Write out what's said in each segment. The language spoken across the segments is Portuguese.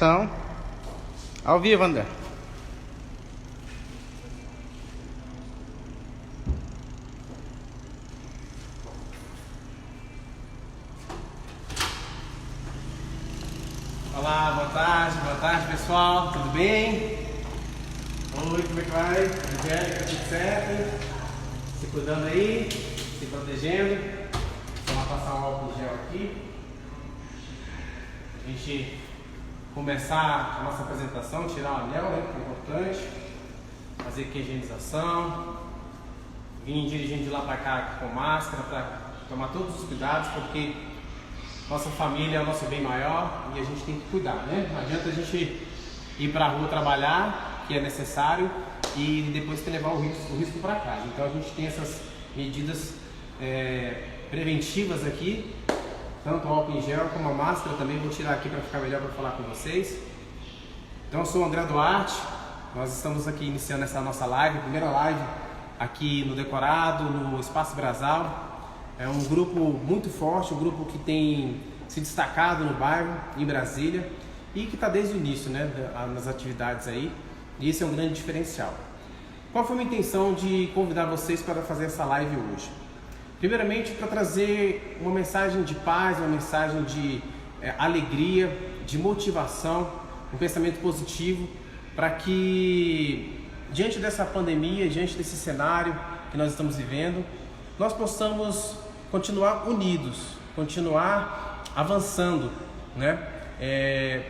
Então, ao vivo, André. Olá, boa tarde pessoal, tudo bem? Oi, como é que vai? Angélica, tudo certo? Se cuidando aí, se protegendo. Vamos passar um álcool gel aqui. A gente começar a nossa apresentação, tirar o anel, né, que é importante, fazer aqui a higienização, vim dirigindo de lá para cá com máscara para tomar todos os cuidados, porque nossa família é o nosso bem maior e a gente tem que cuidar, né? Não adianta a gente ir para a rua trabalhar, que é necessário, e depois ter levar o risco para casa. Então a gente tem essas medidas preventivas aqui, tanto o álcool em gel como a máscara também. Vou tirar aqui para ficar melhor para falar com vocês. Então eu sou o André Duarte, nós estamos aqui iniciando essa nossa live, primeira live aqui no Decorado, no Espaço Brasal. É um grupo muito forte, um grupo que tem se destacado no bairro, em Brasília, e que está desde o início, né, nas atividades aí, e esse é um grande diferencial. Qual foi a minha intenção de convidar vocês para fazer essa live hoje? Primeiramente, para trazer uma mensagem de paz, uma mensagem de alegria, de motivação, um pensamento positivo, para que, diante dessa pandemia, diante desse cenário que nós estamos vivendo, nós possamos continuar unidos, continuar avançando, né?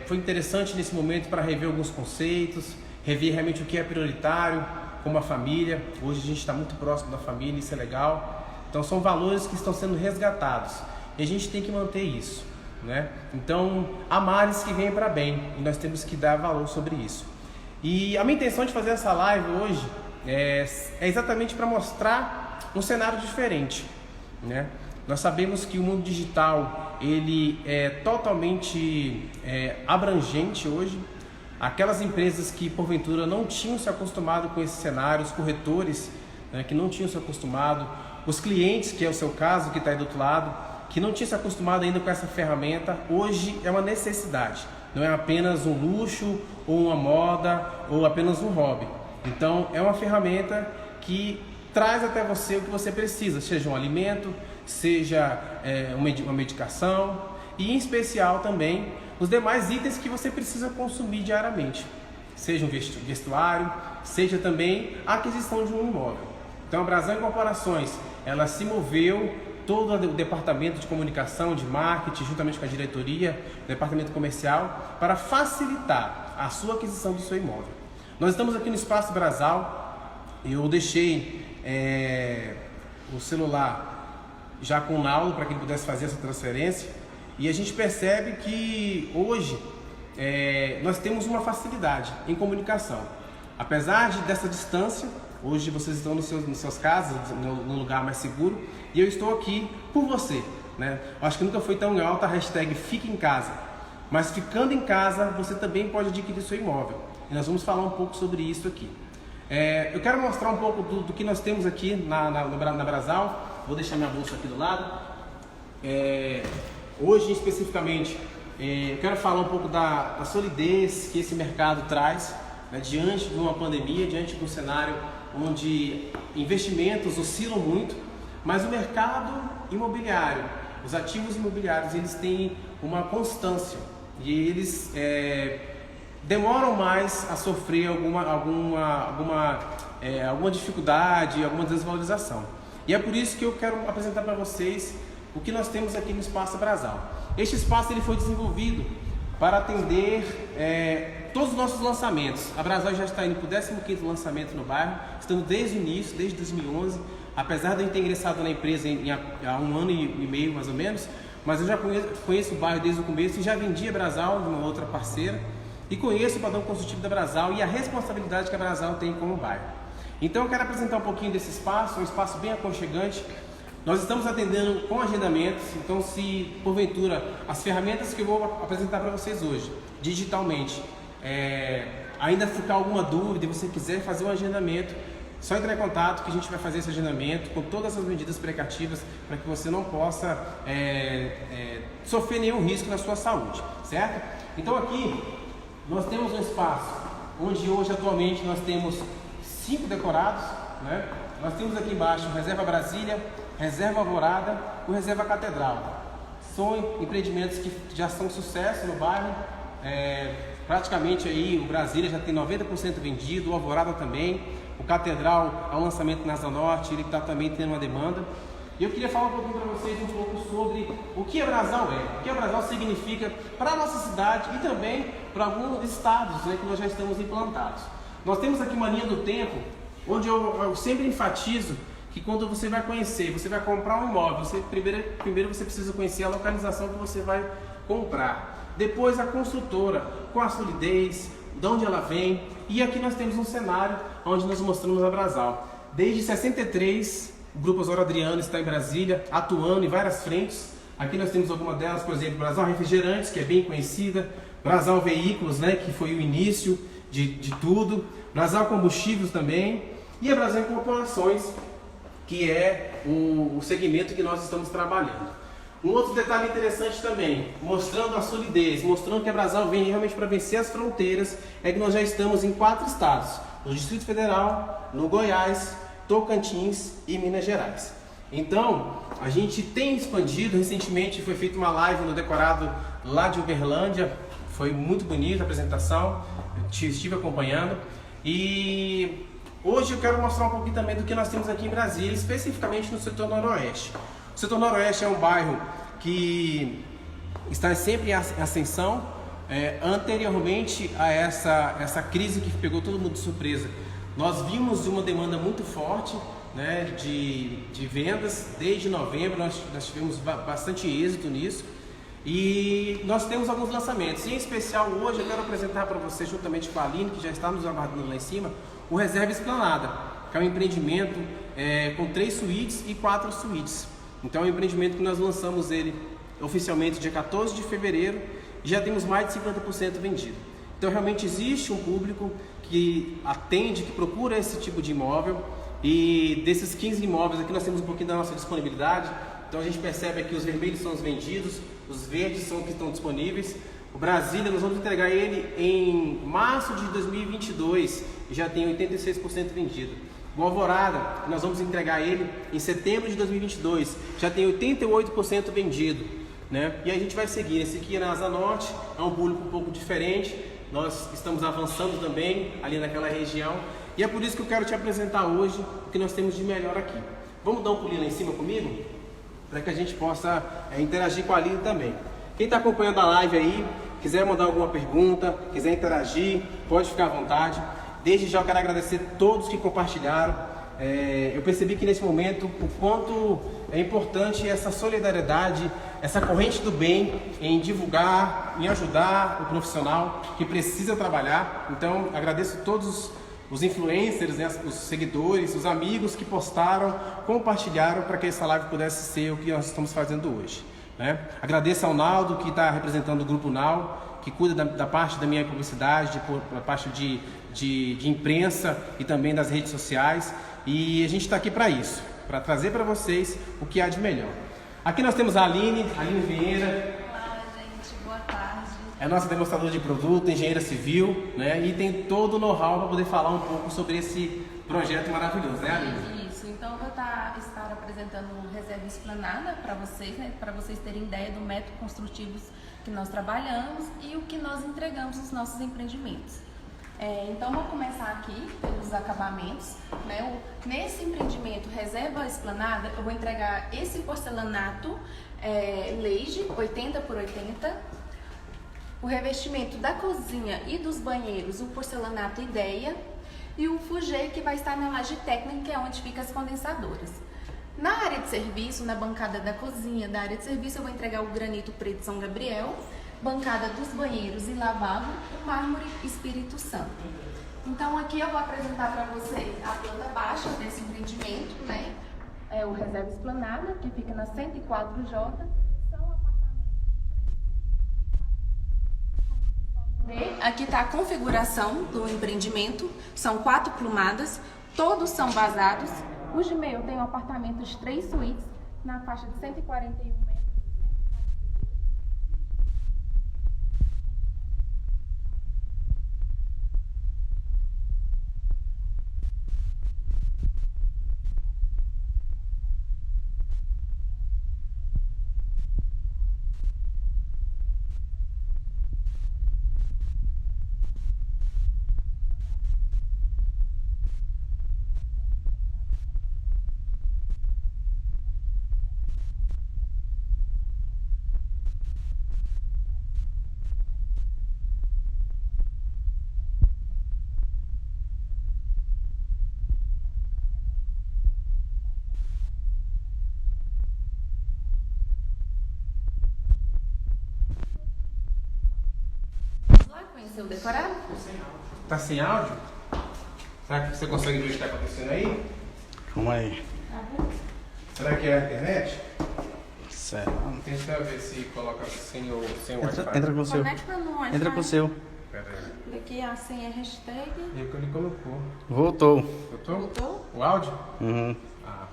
Foi interessante nesse momento para rever alguns conceitos, rever realmente o que é prioritário, como a família. Hoje a gente está muito próximo da família, isso é legal. Então são valores que estão sendo resgatados e a gente tem que manter isso, né? Então há males que vêm para bem e nós temos que dar valor sobre isso. E a minha intenção de fazer essa live hoje é exatamente para mostrar um cenário diferente, né? Nós sabemos que o mundo digital ele é totalmente abrangente hoje. Aquelas empresas que porventura não tinham se acostumado com esse cenário, os corretores, né, que não tinham se acostumado, os clientes, que é o seu caso, que está aí do outro lado, que não tinha se acostumado ainda com essa ferramenta, hoje é uma necessidade. Não é apenas um luxo, ou uma moda, ou apenas um hobby. Então é uma ferramenta que traz até você o que você precisa, seja um alimento, seja uma medicação e, em especial, também os demais itens que você precisa consumir diariamente, seja um vestuário, seja também a aquisição de um imóvel. Então a Brasal Incorporações, ela se moveu, todo o departamento de comunicação, de marketing, juntamente com a diretoria, o departamento comercial, para facilitar a sua aquisição do seu imóvel. Nós estamos aqui no Espaço Brasal. Eu deixei o celular já com o Naldo para que ele pudesse fazer essa transferência, e a gente percebe que hoje nós temos uma facilidade em comunicação. Apesar dessa distância, hoje vocês estão nos seus casas, no lugar mais seguro, e eu estou aqui por você, né? Eu acho que nunca foi tão alta a hashtag Fique em Casa, mas ficando em casa você também pode adquirir seu imóvel, e nós vamos falar um pouco sobre isso aqui. Eu quero mostrar um pouco do que nós temos aqui na Brasal. Vou deixar minha bolsa aqui do lado. Hoje especificamente eu quero falar um pouco da solidez que esse mercado traz, né, diante de uma pandemia, diante de um cenário onde investimentos oscilam muito, mas o mercado imobiliário, os ativos imobiliários, eles têm uma constância e eles demoram mais a sofrer alguma dificuldade, alguma desvalorização. E é por isso que eu quero apresentar para vocês o que nós temos aqui no Espaço Brasal. Este espaço ele foi desenvolvido para atender todos os nossos lançamentos. A Brasal já está indo para o 15º lançamento no bairro, estando desde o início, desde 2011, apesar de eu ter ingressado na empresa há 1 ano e meio mais ou menos, mas eu já conheço o bairro desde o começo e já vendi a Brasal de uma outra parceira e conheço o padrão construtivo da Brasal e a responsabilidade que a Brasal tem como bairro. Então eu quero apresentar um pouquinho desse espaço, um espaço bem aconchegante. Nós estamos atendendo com agendamentos, então se porventura as ferramentas que eu vou apresentar para vocês hoje, digitalmente, ainda ficar alguma dúvida e você quiser fazer um agendamento, só entrar em contato que a gente vai fazer esse agendamento com todas as medidas precativas para que você não possa sofrer nenhum risco na sua saúde, certo? Então aqui Nós temos um espaço onde hoje atualmente nós temos 5 decorados, né? Nós temos aqui embaixo Reserva Brasília, Reserva Alvorada e Reserva Catedral. São empreendimentos que já são sucesso no bairro. Praticamente aí o Brasília já tem 90% vendido, o Alvorada também, o Catedral é um lançamento na Asa Norte, ele está também tendo uma demanda. E eu queria falar um pouquinho para vocês um pouco sobre o que a Brasal é, o que a Brasal significa para a nossa cidade e também para alguns estados, né, que nós já estamos implantados. Nós temos aqui uma linha do tempo, onde eu sempre enfatizo que quando você vai conhecer, você vai comprar um imóvel, primeiro você precisa conhecer a localização que você vai comprar. Depois a construtora, com a solidez, de onde ela vem. E aqui nós temos um cenário onde nós mostramos a Brasal. Desde 63, o Grupo Osório Adriano está em Brasília, atuando em várias frentes. Aqui nós temos algumas delas, por exemplo, Brasal Refrigerantes, que é bem conhecida. Brasal Veículos, né, que foi o início de tudo. Brasal Combustíveis também. E a Brasal Incorporações, que é o segmento que nós estamos trabalhando. Um outro detalhe interessante também, mostrando a solidez, mostrando que a Brasal vem realmente para vencer as fronteiras, é que nós já estamos em 4 estados, no Distrito Federal, no Goiás, Tocantins e Minas Gerais. Então, a gente tem expandido, recentemente foi feita uma live no decorado lá de Uberlândia, foi muito bonita a apresentação, estive acompanhando, e hoje eu quero mostrar um pouquinho também do que nós temos aqui em Brasília, especificamente no setor noroeste. O setor noroeste é um bairro que está sempre em ascensão. Anteriormente a essa crise que pegou todo mundo de surpresa, nós vimos uma demanda muito forte, né, de vendas. Desde novembro nós tivemos bastante êxito nisso e nós temos alguns lançamentos. Em especial hoje eu quero apresentar para vocês, juntamente com a Aline, que já está nos aguardando lá em cima, o Reserva Esplanada, que é um empreendimento com 3 suítes e 4 suítes. Então é um empreendimento que nós lançamos ele oficialmente dia 14 de fevereiro e já temos mais de 50% vendido. Então realmente existe um público que atende, que procura esse tipo de imóvel, e desses 15 imóveis aqui nós temos um pouquinho da nossa disponibilidade. Então a gente percebe que os vermelhos são os vendidos, os verdes são os que estão disponíveis. O Brasília nós vamos entregar ele em março de 2022 e já tem 86% vendido. O Alvorada, nós vamos entregar ele em setembro de 2022, já tem 88% vendido, né? E a gente vai seguir. Esse aqui é na Asa Norte, é um público um pouco diferente, nós estamos avançando também ali naquela região, e é por isso que eu quero te apresentar hoje o que nós temos de melhor aqui. Vamos dar um pulinho lá em cima comigo? Para que a gente possa interagir com a Aline também. Quem está acompanhando a live aí, quiser mandar alguma pergunta, quiser interagir, pode ficar à vontade. Desde já eu quero agradecer a todos que compartilharam. Eu percebi que nesse momento o quanto é importante essa solidariedade, essa corrente do bem em divulgar, em ajudar o profissional que precisa trabalhar. Então agradeço a todos os influencers, né, os seguidores, os amigos que postaram, compartilharam para que essa live pudesse ser o que nós estamos fazendo hoje, né? Agradeço ao Naldo, que está representando o Grupo Nau, que cuida da parte da minha publicidade, da parte de imprensa e também das redes sociais. E a gente está aqui para isso, para trazer para vocês o que há de melhor. Aqui nós temos a Aline Vieira. Olá, gente, boa tarde. É nossa demonstradora de produto, engenheira civil, né? E tem todo o know-how para poder falar um pouco sobre esse projeto maravilhoso, né, Aline? Isso, então eu vou estar apresentando o Reserva Esplanada para vocês, né? Para vocês terem ideia do método construtivo que nós trabalhamos e o que nós entregamos nos nossos empreendimentos. Então vou começar aqui pelos acabamentos, né? Nesse empreendimento Reserva Esplanada eu vou entregar esse porcelanato Leige 80 por 80, o revestimento da cozinha e dos banheiros, o porcelanato Ideia, e o fugê que vai estar na laje técnica, que é onde ficam as condensadoras. Na área de serviço, na bancada da cozinha, da área de serviço, eu vou entregar o granito preto São Gabriel, bancada dos banheiros e lavabo, o mármore Espírito Santo. Então aqui eu vou apresentar para vocês a planta baixa desse empreendimento, né? É o Reserva Esplanada, que fica na 104J. São apartamentos. Aqui está a configuração do empreendimento, são 4 plumadas, todos são vazados. O de meio tem um apartamento de 3 suítes, na faixa de 141 metros. decorado. Tá sem áudio? Será que você consegue ver o que está acontecendo aí? Calma aí. Tá bom? Será que é a internet? Sério. Tenta ver se coloca sem o Wi-Fi. Entra com o seu. Conecta no Wi-Fi. Entra com o seu. Pera aí. Aqui a senha é hashtag. E o que ele colocou? Voltou. Voltou? Voltou? O áudio? Uhum. Ah,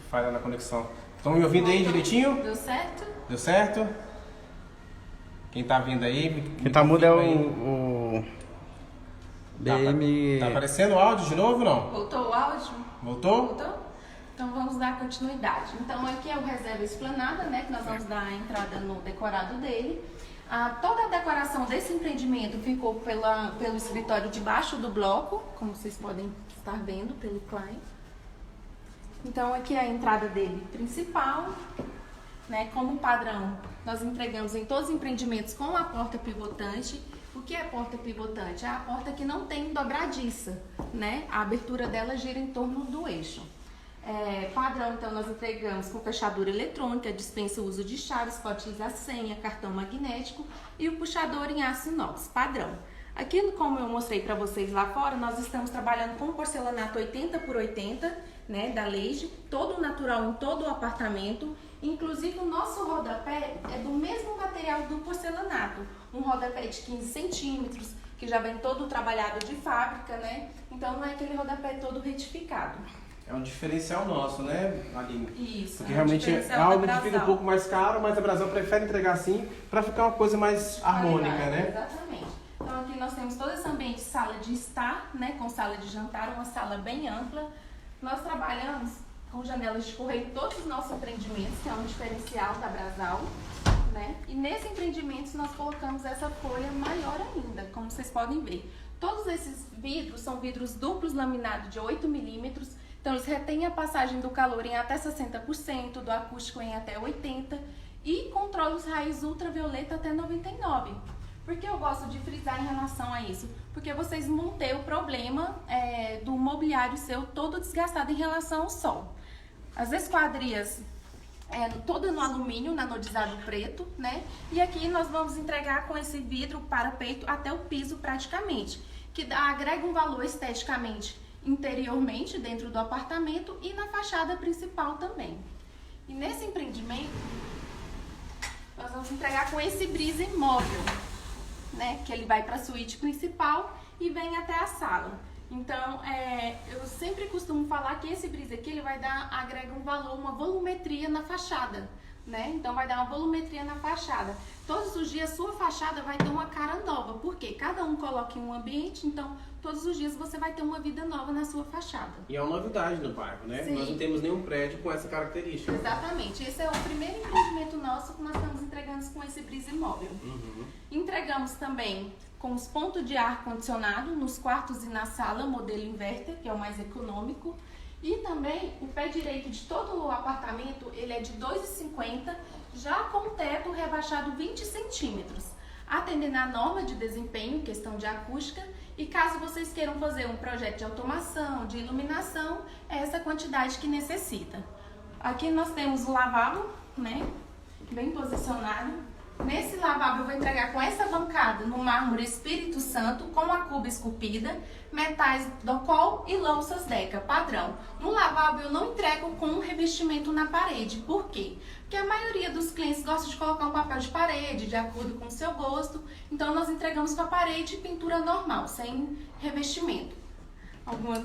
falha na conexão. Estão me ouvindo aí direitinho? Deu certo? Deu certo? Quem tá vindo aí? Quem tá mudo é confirma aí. o Tá, BM. tá aparecendo o áudio de novo ou não? Voltou o áudio? Voltou? Voltou? Então vamos dar continuidade. Então aqui é o reserva esplanada, né? Que nós vamos dar a entrada no decorado dele. Toda a decoração desse empreendimento ficou pelo escritório debaixo do bloco, como vocês podem estar vendo pelo Klein. Então aqui é a entrada dele principal, né? Como padrão, nós entregamos em todos os empreendimentos com a porta pivotante. O que é porta pivotante? É a porta que não tem dobradiça, né? A abertura dela gira em torno do eixo. Padrão, então, nós entregamos com fechadura eletrônica, dispensa o uso de chaves, pode utilizar senha, cartão magnético e o puxador em aço inox, padrão. Aqui, como eu mostrei para vocês lá fora, nós estamos trabalhando com porcelanato 80 por 80, né, da Leide, todo natural em todo o apartamento. Inclusive, o nosso rodapé é do mesmo material do porcelanato, um rodapé de 15 centímetros, que já vem todo trabalhado de fábrica, né? Então, não é aquele rodapé todo retificado. É um diferencial nosso, né, Aline? Isso. Porque realmente é algo que fica um pouco mais caro, mas a Brasal prefere entregar assim para ficar uma coisa mais harmônica, né? Exatamente. Então aqui nós temos todo esse ambiente de sala de estar, né, com sala de jantar, uma sala bem ampla. Nós trabalhamos com janelas de correio em todos os nossos empreendimentos, que é um diferencial da Brasal, né? E nesse empreendimento nós colocamos essa folha maior ainda, como vocês podem ver. Todos esses vidros são vidros duplos laminados de 8 milímetros. Então, eles retêm a passagem do calor em até 60%, do acústico em até 80% e controlam os raios ultravioleta até 99%. Por que eu gosto de frisar em relação a isso? Porque vocês vão ter o problema do mobiliário seu todo desgastado em relação ao sol. As esquadrias toda no alumínio, nanodizado preto, né? E aqui nós vamos entregar com esse vidro para peito até o piso praticamente, que agrega um valor esteticamente interiormente dentro do apartamento e na fachada principal também. E nesse empreendimento nós vamos entregar com esse brise móvel, né, que ele vai para a suíte principal e vem até a sala. Então, eu sempre costumo falar que esse brise aqui ele vai agrega um valor, uma volumetria na fachada, né? Então vai dar uma volumetria na fachada. Todos os dias sua fachada vai ter uma cara nova, porque cada um coloca em um ambiente, então todos os dias você vai ter uma vida nova na sua fachada. E é uma novidade no bairro, né? Sim. Nós não temos nenhum prédio com essa característica. Exatamente. Esse é o primeiro empreendimento nosso que nós estamos entregando com esse brise móvel. Uhum. Entregamos também com os pontos de ar-condicionado nos quartos e na sala, modelo inverter, que é o mais econômico. E também o pé direito de todo o apartamento, ele é de 2,50, já com teto rebaixado 20 centímetros, atendendo à norma de desempenho, questão de acústica. E caso vocês queiram fazer um projeto de automação, de iluminação, é essa quantidade que necessita. Aqui nós temos o lavabo, né, bem posicionado. Nesse lavabo eu vou entregar com essa bancada no mármore Espírito Santo, com a cuba esculpida, metais Docol e louças Deca, padrão. No lavabo eu não entrego com um revestimento na parede. Por quê? Porque a maioria dos clientes gosta de colocar um papel de parede, de acordo com o seu gosto. Então nós entregamos com a parede pintura normal, sem revestimento.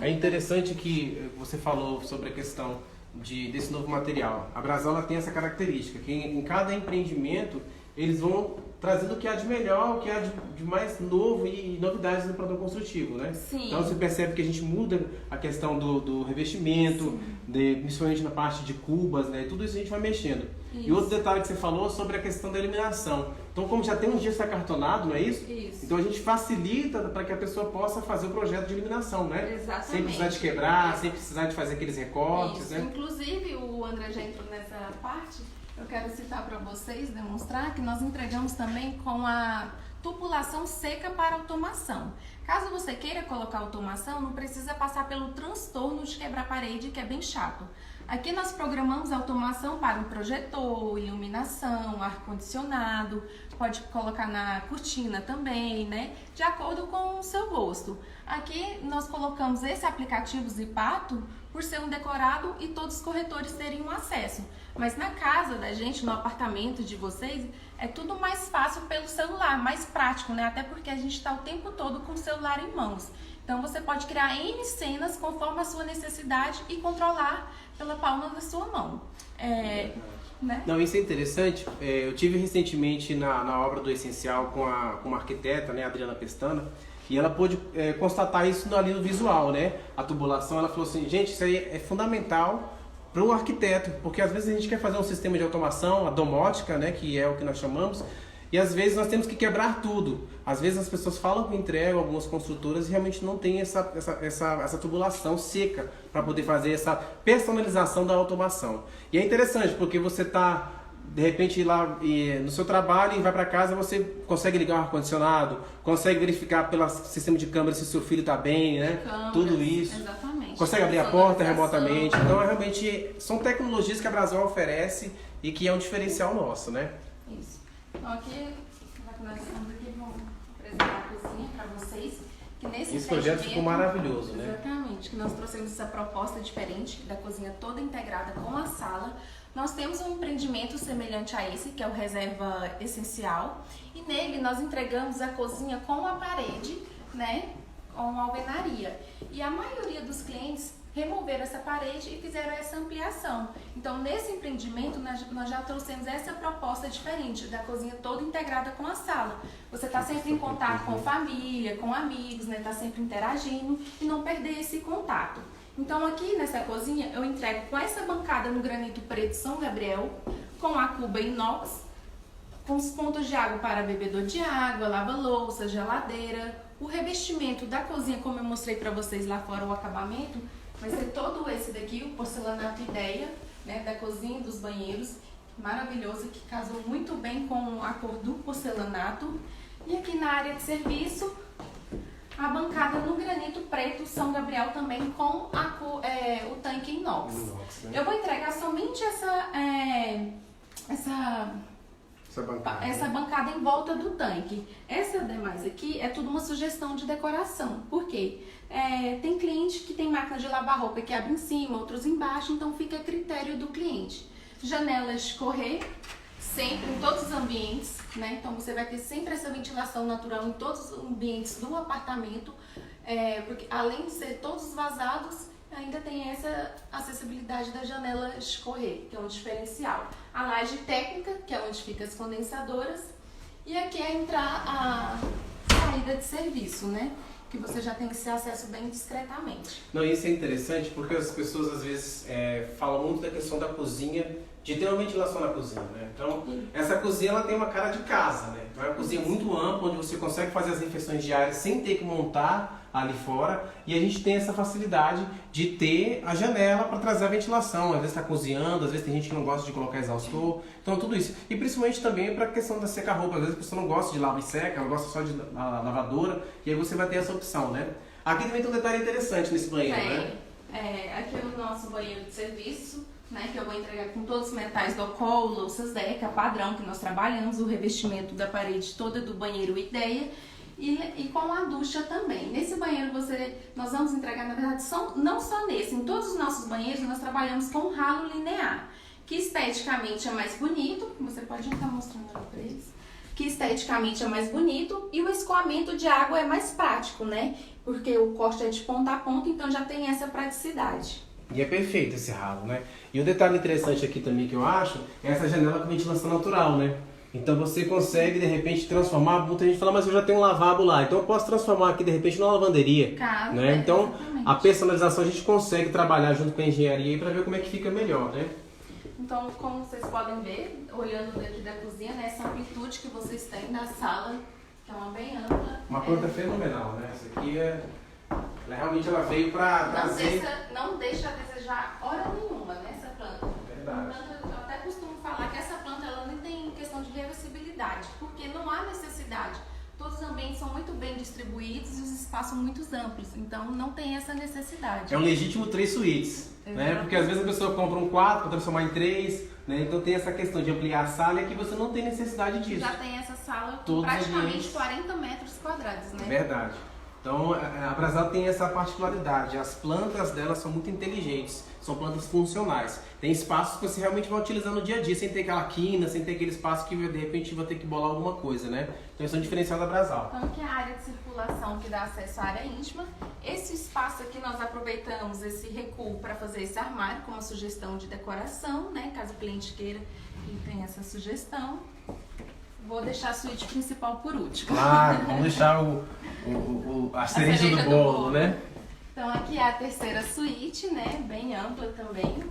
É interessante que você falou sobre a questão desse novo material. A Brasal ela tem essa característica, que em cada empreendimento eles vão trazendo o que há de melhor, o que há de mais novo e novidades no produto construtivo, né? Sim. Então você percebe que a gente muda a questão do revestimento, principalmente na parte de cubas, né? Tudo isso a gente vai mexendo. Isso. E outro detalhe que você falou sobre a questão da iluminação. Então, como já tem um gesso acartonado, não é isso? Isso. Então a gente facilita para que a pessoa possa fazer o projeto de iluminação, né? Exatamente. Sem precisar de quebrar, sem precisar de fazer aqueles recortes, Isso. né? Inclusive, o André já entrou nessa parte. Eu quero citar para vocês, demonstrar que nós entregamos também com tubulação seca para automação. Caso você queira colocar automação, não precisa passar pelo transtorno de quebrar parede, que é bem chato. Aqui nós programamos a automação para um projetor, iluminação, ar-condicionado, pode colocar na cortina também, né? De acordo com o seu gosto. Aqui nós colocamos esse aplicativo Zipato por ser um decorado e todos os corretores teriam acesso. Mas na casa da gente, no apartamento de vocês, é tudo mais fácil pelo celular, mais prático, né? Até porque a gente está o tempo todo com o celular em mãos. Então você pode criar N cenas conforme a sua necessidade e controlar pela palma da sua mão. Né? Não, isso é interessante. Eu tive recentemente na obra do Essencial com uma arquiteta, né, Adriana Pestana, e ela pôde constatar isso ali no visual, né? A tubulação, ela falou assim, gente, isso aí é fundamental para o arquiteto, porque às vezes a gente quer fazer um sistema de automação, a domótica, né, que é o que nós chamamos, e às vezes nós temos que quebrar tudo. Às vezes as pessoas falam que entregam, algumas construtoras, e realmente não tem essa tubulação seca para poder fazer essa personalização da automação. E é interessante, porque você está, de repente, lá no seu trabalho e vai para casa, você consegue ligar o ar-condicionado, consegue verificar pelo sistema de câmera se o seu filho está bem, né? Câmeras, tudo isso. Exatamente. Consegue abrir a porta remotamente. Então, realmente, são tecnologias que a Brasol oferece e que é um diferencial nosso, né? Isso. Então, aqui, já que nós estamos aqui, vamos apresentar a cozinha para vocês. Que nesse Esse projeto ficou maravilhoso, né? Exatamente, que nós trouxemos essa proposta diferente da cozinha toda integrada com a sala. Nós temos um empreendimento semelhante a esse, que é o Reserva Essencial, e nele nós entregamos a cozinha com a parede, né, com alvenaria. E a maioria dos clientes removeram essa parede e fizeram essa ampliação. Então, nesse empreendimento, nós já trouxemos essa proposta diferente, da cozinha toda integrada com a sala. Você está sempre em contato com família, com amigos, né, está sempre interagindo e não perder esse contato. Então, aqui nessa cozinha, eu entrego com essa bancada no granito preto São Gabriel, com a cuba inox, com os pontos de água para bebedor de água, lava-louça, geladeira. O revestimento da cozinha, como eu mostrei para vocês lá fora, o acabamento, vai ser todo esse daqui, o porcelanato Ideia, né, da cozinha e dos banheiros. Maravilhoso, que casou muito bem com a cor do porcelanato. E aqui na área de serviço, a bancada no granito preto São Gabriel também com o tanque inox. Né? Eu vou entregar somente essa bancada em volta do tanque. Essa demais aqui é tudo uma sugestão de decoração. Por quê? Tem cliente que tem máquina de lavar roupa que abre em cima, outros embaixo, então fica a critério do cliente. Janelas correr sempre em todos os ambientes, né? Então você vai ter sempre essa ventilação natural em todos os ambientes do apartamento, porque além de ser todos vazados, ainda tem essa acessibilidade da janela escorrer, que é um diferencial. A laje técnica, que é onde ficam as condensadoras, e aqui é entrar a saída de serviço, né? Que você já tem esse acesso bem discretamente. Não, isso é interessante porque as pessoas às vezes falam muito da questão da cozinha, de ter uma ventilação na cozinha, né? Então, essa cozinha ela tem uma cara de casa, né? Então, é uma cozinha muito ampla, onde você consegue fazer as refeições diárias sem ter que montar ali fora. E a gente tem essa facilidade de ter a janela para trazer a ventilação. Às vezes está cozinhando, às vezes tem gente que não gosta de colocar exaustor. Então, tudo isso. E principalmente também para a questão da seca-roupa. Às vezes a pessoa não gosta de lavar e seca, ela gosta só de lavadora. E aí você vai ter essa opção, né? Aqui também tem um detalhe interessante nesse banheiro, né? Aqui é o nosso banheiro de serviço, né, que eu vou entregar com todos os metais do Ocol, louças Deca, padrão que nós trabalhamos, o revestimento da parede toda do banheiro Ideia e com a ducha também. Nesse banheiro nós vamos entregar, na verdade, não só nesse, em todos os nossos banheiros nós trabalhamos com ralo linear, que esteticamente é mais bonito, você pode estar mostrando para eles, que esteticamente é mais bonito e o escoamento de água é mais prático, né, porque o corte é de ponta a ponta, então já tem essa praticidade. E é perfeito esse ralo, né? E o detalhe interessante aqui também que eu acho é essa janela com ventilação natural, né? Então você consegue, de repente, transformar, muita gente fala, mas eu já tenho um lavabo lá, então eu posso transformar aqui, de repente, numa lavanderia. Cabe, né? Então, exatamente. a personalização a gente consegue trabalhar junto com a engenharia para ver como é que fica melhor, né? Então, como vocês podem ver, olhando daqui da cozinha, né, essa amplitude que vocês têm da sala, que é uma bem ampla. Uma planta fenomenal, né? Essa aqui realmente ela veio para trazer... Não deixa a desejar hora nenhuma, né, essa planta. Verdade. Eu até costumo falar que essa planta ela nem tem questão de reversibilidade, porque não há necessidade. todos os ambientes são muito bem distribuídos e os espaços são muito amplos, então não tem essa necessidade. É um legítimo 3 suítes, né? Porque às vezes a pessoa compra um quarto para transformar em 3, né? Então tem essa questão de ampliar a sala e aqui você não tem necessidade disso. Já tem essa sala com Todos praticamente ambientes. 40 metros quadrados, né? Verdade. Então a Brasal tem essa particularidade, as plantas delas são muito inteligentes, são plantas funcionais. Tem espaços que você realmente vai utilizar no dia a dia, sem ter aquela quina, sem ter aquele espaço que de repente vai ter que bolar alguma coisa, né? Então isso é um diferencial da Brasal. Então aqui é a área de circulação que dá acesso à área íntima. Esse espaço aqui nós aproveitamos esse recuo para fazer esse armário com uma sugestão de decoração, né? Caso o cliente queira e tenha essa sugestão. Vou deixar a suíte principal por último. Claro, vamos deixar a cereja do bolo, né? Então aqui é a terceira suíte, né? Bem ampla também.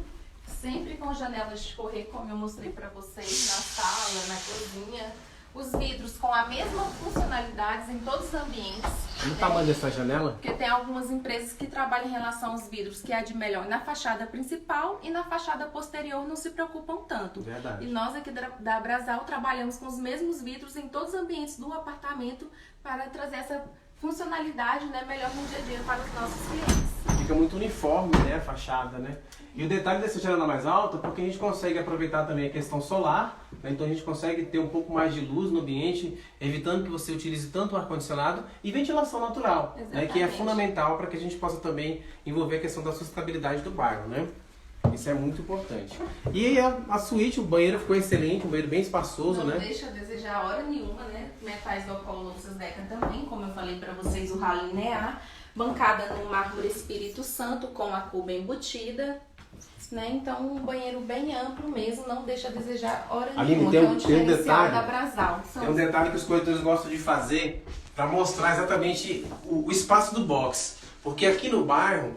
Sempre com janelas de correr, como eu mostrei para vocês, na sala, na cozinha. Os vidros com a mesma funcionalidade em todos os ambientes. Olha o tamanho dessa janela. Porque tem algumas empresas que trabalham em relação aos vidros, que é de melhor na fachada principal e na fachada posterior não se preocupam tanto. Verdade. E nós aqui da Brasal trabalhamos com os mesmos vidros em todos os ambientes do apartamento para trazer essa funcionalidade, né, melhor no dia a dia para os nossos clientes. Fica muito uniforme, né, a fachada, né? E o detalhe dessa janela mais alta é porque a gente consegue aproveitar também a questão solar, né? Então a gente consegue ter um pouco mais de luz no ambiente, evitando que você utilize tanto o ar-condicionado e ventilação natural, né? Que é fundamental para que a gente possa também envolver a questão da sustentabilidade do bairro, né? Isso é muito importante. E aí a suíte, o banheiro ficou excelente, um banheiro bem espaçoso, não né? Não deixa a desejar hora nenhuma, né? Metais do Alcoa Louças Deca também, como eu falei para vocês, o ralo linear, bancada no mármore Espírito Santo com a cuba embutida, né? Então um banheiro bem amplo mesmo, não deixa a desejar hora nenhuma. Tem é um um diferencial detalhe, da Brasal. Tem um detalhe que os corretores gostam de fazer para mostrar exatamente o espaço do box. Porque aqui no bairro,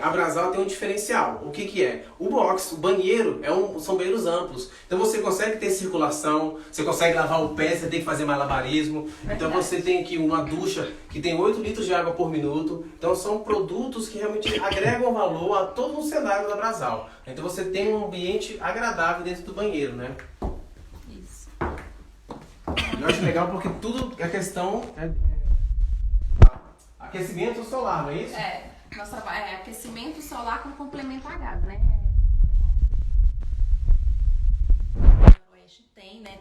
a Brasal tem um diferencial. O que que é? O box, o banheiro, são banheiros amplos. Então você consegue ter circulação, você consegue lavar o pé, você tem que fazer malabarismo. Então você tem aqui uma ducha que tem 8 litros de água por minuto. Então são produtos que realmente agregam valor a todo o cenário da Brasal. Então você tem um ambiente agradável dentro do banheiro, né? Isso. Eu acho legal porque tudo a questão é aquecimento solar, não é isso? Nós trabalhamos aquecimento solar com complemento a gás, né? O Noroeste tem, né?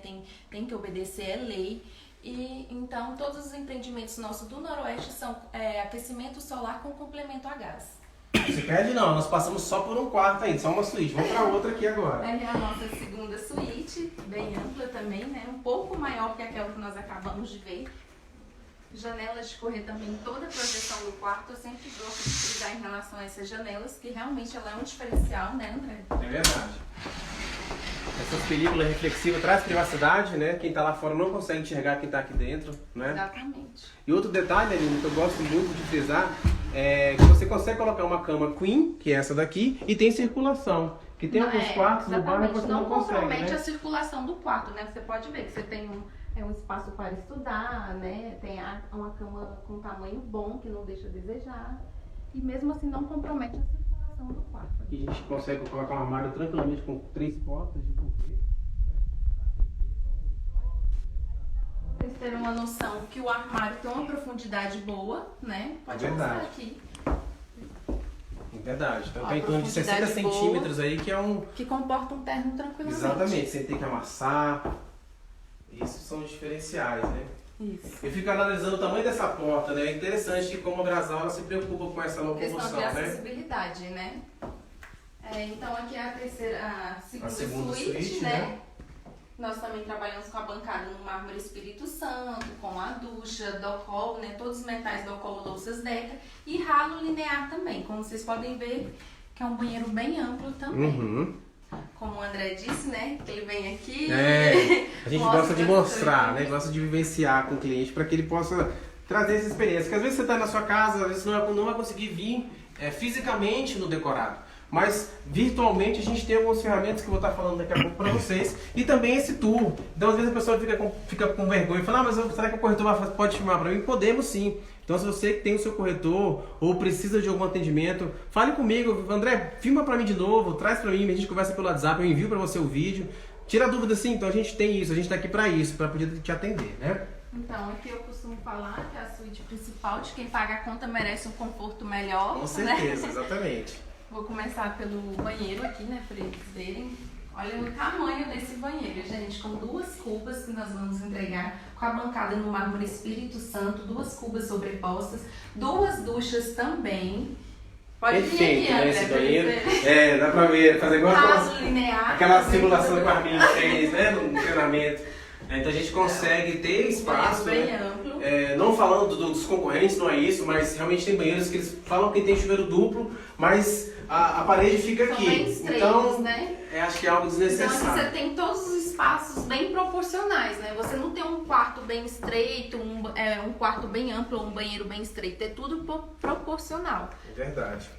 Tem que obedecer a lei. E então todos os empreendimentos nossos do Noroeste são aquecimento solar com complemento a gás. Você perde não, nós passamos só por um quarto ainda, só uma suíte. Vamos para outra aqui agora. É a nossa segunda suíte, bem ampla também, né? Um pouco maior que aquela que nós acabamos de ver. Janelas de correr também, toda a projeção do quarto, eu sempre gosto de frisar em relação a essas janelas, que realmente ela é um diferencial, né, André? É verdade. Essas películas reflexivas traz privacidade, né? Quem tá lá fora não consegue enxergar quem tá aqui dentro, né? Exatamente. E outro detalhe, Aline, que eu gosto muito de frisar, é que você consegue colocar uma cama queen, que é essa daqui, e tem circulação. Que tem alguns quartos no bairro que você não consegue, compromete né? a circulação do quarto, né? Você pode ver que você tem um espaço para estudar, né? Tem uma cama com tamanho bom, que não deixa a desejar. E mesmo assim não compromete a circulação do quarto. Aqui a gente consegue colocar um armário tranquilamente com 3 portas de buffet. Pra vocês terem uma noção que o armário tem uma profundidade boa, né? Pode Verdade. mostrar aqui. Verdade. Então Ó, tá em torno de 60 profundidade boa. centímetros aí, que é um... Que comporta um terno tranquilamente. Exatamente, sem ter que amassar. Isso são os diferenciais, né? Isso. Eu fico analisando o tamanho dessa porta, né? É interessante como a Brasal ela se preocupa com essa Questão locomoção, de né? acessibilidade, né? Então aqui é a segunda suíte, suíte, né? né? Nós também trabalhamos com a bancada no mármore Espírito Santo, com a ducha, docol, né? Todos os metais docol Louças Deca e ralo linear também, como vocês podem ver, que é um banheiro bem amplo também. Uhum. Como o André disse, né? Que ele vem aqui. A gente gosta de mostrar, né? Gosta de vivenciar com o cliente para que ele possa trazer essa experiência. Porque às vezes você está na sua casa, às vezes não vai conseguir vir fisicamente no decorado. Mas virtualmente a gente tem algumas ferramentas que eu vou estar falando daqui a pouco para vocês. E também esse tour. Então às vezes a pessoa fica com vergonha e fala, mas será que o corretor pode filmar para mim? Podemos sim. Então se você tem o seu corretor ou precisa de algum atendimento, fale comigo. André, filma para mim de novo, traz para mim, a gente conversa pelo WhatsApp, eu envio para você o vídeo. Tira a dúvida sim, então a gente tem isso, a gente está aqui para isso, para poder te atender, né? Então, aqui eu costumo falar que é a suíte principal de quem paga a conta merece um conforto melhor. Com certeza, né? exatamente. Vou começar pelo banheiro aqui, né, para eles verem. Olha o tamanho desse banheiro, gente, com 2 cubas que nós vamos entregar, com a bancada no mármore Espírito Santo, 2 cubas sobrepostas, 2 duchas também. Pode vir aqui, André, esse banheiro. Dá pra ver, fazer igual aquela simulação que o Armin fez, né, no treinamento. Então a gente consegue ter espaço, bem amplo. Não falando dos concorrentes, não é isso, mas realmente tem banheiros que eles falam que tem chuveiro duplo, mas a parede fica São aqui. bem estreitos, então, né? Acho que é algo desnecessário. Então você tem todos os espaços bem proporcionais, né? Você não tem um quarto bem estreito, um quarto bem amplo ou um banheiro bem estreito. É tudo proporcional. É verdade.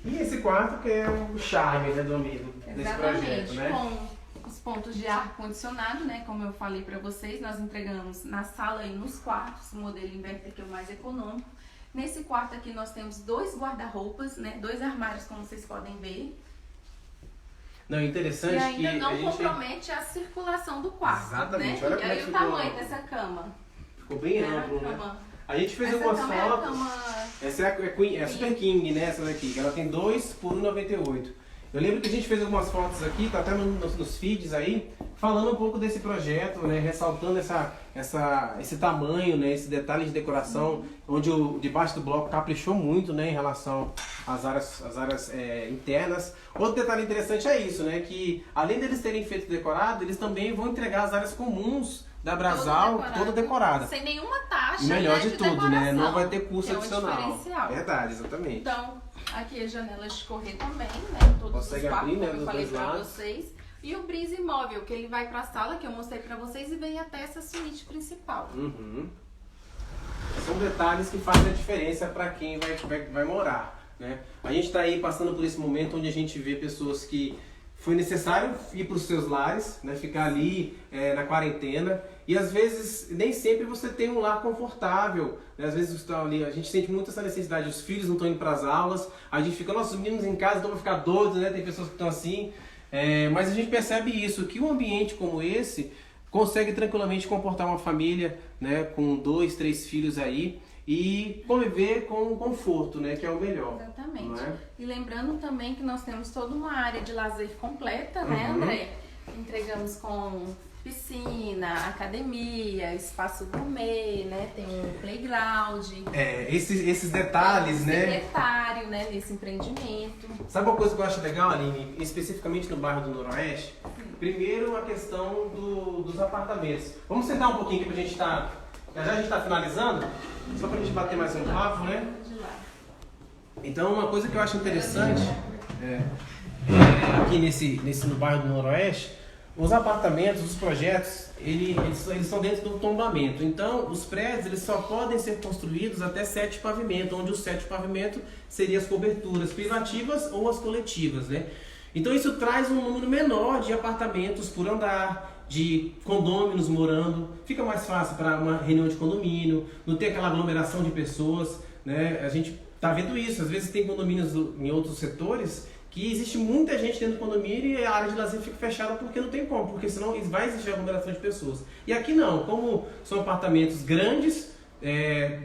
E esse quarto que é o charme, né, do amigo desse projeto, né? Com os pontos de ar-condicionado, né? Como eu falei pra vocês, nós entregamos na sala e nos quartos, o modelo inverter que é o mais econômico. Nesse quarto aqui nós temos 2 guarda-roupas, né? 2 armários, como vocês podem ver. Não, interessante e ainda que não compromete a circulação do quarto. Exatamente, né? olha como é que o ficou. tamanho dessa cama. Ficou bem amplo, né? A gente fez algumas fotos. Essa é a Super King, né? Essa daqui, que ela tem 2 por 1,98. Eu lembro que a gente fez algumas fotos aqui, tá até nos feeds aí, falando um pouco desse projeto, né? Ressaltando esse tamanho, né? Esse detalhe de decoração, onde o debaixo do bloco caprichou muito, né? Em relação às áreas internas. Outro detalhe interessante é isso, né? Que além deles terem feito decorado, eles também vão entregar as áreas comuns da Brasal toda decorada. Sem nenhuma taxa. E melhor de tudo, decoração, né? Não vai ter custo que adicional. É um diferencial. Verdade, exatamente. Então, aqui as janelas de correr também, né? Todos Consegue os quartos, abrir, né? como eu Dos falei dois pra lados. vocês. E o Breeze móvel, que ele vai pra sala, que eu mostrei pra vocês, e vem até essa suíte principal. Uhum. São detalhes que fazem a diferença para quem vai morar, né? A gente está aí passando por esse momento onde a gente vê pessoas que foi necessário ir para os seus lares, né? Ficar ali na quarentena. E às vezes, nem sempre você tem um lar confortável, né? Às vezes estão ali, a gente sente muito essa necessidade, os filhos não estão indo para as aulas, a gente fica, nossos meninos em casa, então vai ficar doido, né? Tem pessoas que estão assim. Mas a gente percebe isso, que um ambiente como esse consegue tranquilamente comportar uma família, né? Com 2, 3 filhos aí e conviver com conforto, né? Que é o melhor. Exatamente. Não é? E lembrando também que nós temos toda uma área de lazer completa, né, André? Entregamos com piscina, academia, espaço gourmet, né? Tem um playground. Esses detalhes, né? Secretário, né? Nesse empreendimento. Sabe uma coisa que eu acho legal, Aline? Especificamente no bairro do Noroeste? Primeiro, a questão dos apartamentos. Vamos sentar um pouquinho aqui pra gente estar... Já a gente está finalizando, só pra gente bater mais um papo, né? Então, uma coisa que eu acho interessante aqui no bairro do Noroeste, os apartamentos, os projetos, eles estão dentro do tombamento. Então, os prédios eles só podem ser construídos até 7 pavimentos, onde os 7 pavimentos seriam as coberturas privativas ou as coletivas, né? Então, isso traz um número menor de apartamentos por andar, de condôminos morando. Fica mais fácil para uma reunião de condomínio, não ter aquela aglomeração de pessoas, né? A gente tá vendo isso, às vezes tem condomínios em outros setores que existe muita gente dentro do condomínio e a área de lazer fica fechada porque não tem como, porque senão vai existir aglomeração de pessoas. E aqui não, como são apartamentos grandes,